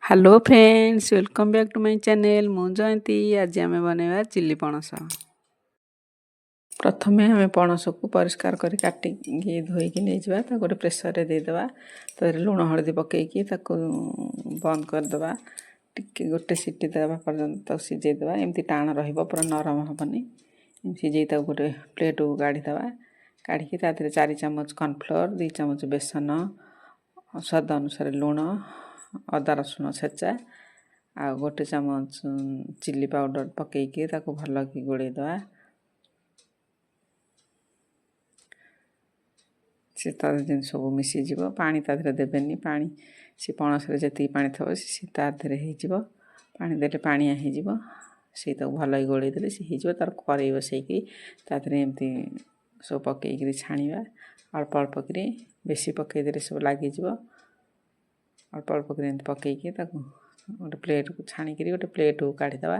Hello friends, welcome back to my channel. मु जयंती। आज आम बनवा चिल्ली पणस। प्रथमे आम पणस को परिष्कार कर काटिकी धोईकी नहीं जावा गोटे प्रेसर रे देदेवा। लुण हलदी पकईकी बंद करदे टिके गोटे सीटी देवा पर्यंत सीझेदेवा। एमती टाण रहिबो पूरा नरम हेनी। सीझे गोटे प्लेट को काढ़ीदेवा। काढ़ी ता 4 चम्मच कॉर्नफ्लोर, 2 चम्मच बेसन, स्वाद अनुसार लुण, अदा रसुण छेचा आ गोटे चम्मच चिल्ली पाउडर पकईकी भल कि गोड़ेदेवा। से जेन सब मिसीज पानी तादेह देवेनि। पानी से पणस जी पा थो सी तादेह हो पानी देले पानिया हो भल गोड़े देले सी हो तार कड़े बसैकी तादेह एमती सब पकईकि छाणवा। अल्प अल्प कर बेसी पकईदे सब लगे। अल्प अल्प कर पकईकि गोटे प्लेट को छाणिक गोटे प्लेट को काढ़ीदेवा।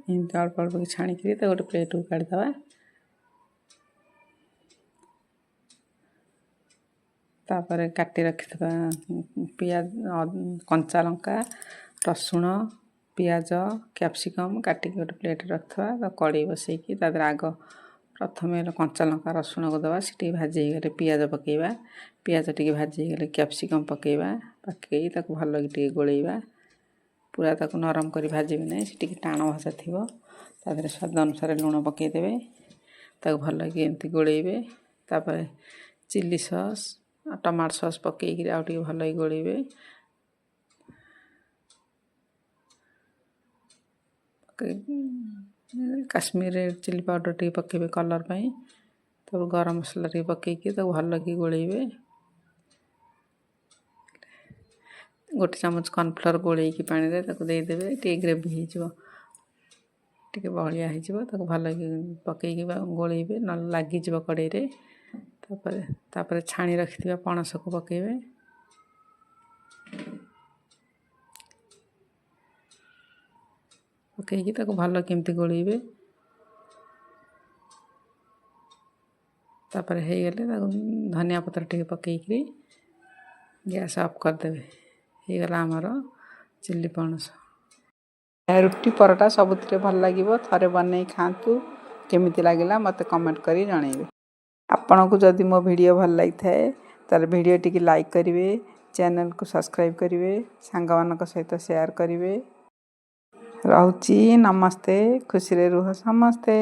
एमती अल्प अल्प छाणिक गोटे प्लेट को काढ़ीदेवा। तापर काटी रखिथबा पियाज, कंचा लंका, रसुण, पियाज, कैप्सिकम काटिक गोटे प्लेट रखा। कड़े बसैकी तादेह आग प्रथम कंचा लंका रसुण को दवा। से भाजी गले पियाज पकईवा। पियाज टी भाजी गले कैप्सिकम पकईवा। पकई भल कि गोलैवा। पूरा ताक नरम कर भाजबे ना, से टाण भाषा थी। तादेह स्वाद अनुसार लुण पकईदेवे। भल कि एमती गोलैबे। तापर चिल्ली सॉस, टमाटो सॉस पकईकि आउ टे भल गोलैबे। काश्मीर चिल्ली पाउडर टी पकेबे कलर पाई। तब गरम मसला टी पकईकि भल कि गोलैबे। गोटे चम्मच कॉर्नफ्लोर गोलैकी पानी रे देदेवे। टे ग्रेवी हो टे बहलिया हो भल कि पकईकि गोलैबे न लगी कड़े रे। तापर छाणी रखिथिबा पणस को पकेबे। पकईकि भल केमती गोलैबे। तापर हो गले धनिया पत्र टे पकईकि गैस ऑफ करदेवे। हो गला आमर चिल्ली पणस। रुटी परोटा सबुथिरे भल लगिबो। थरे बनै खातु। केमिति लागिला मते कमेंट करी जणैबे। आपन को जदि मो वीडियो भल लगी थाए तार वीडियो टी लाइक करिवे, चैनल को सब्सक्राइब करिवे, सांग मानक सहित शेयर करिवे। रहउची नमस्ते। खुशी रे रुह समस्ते।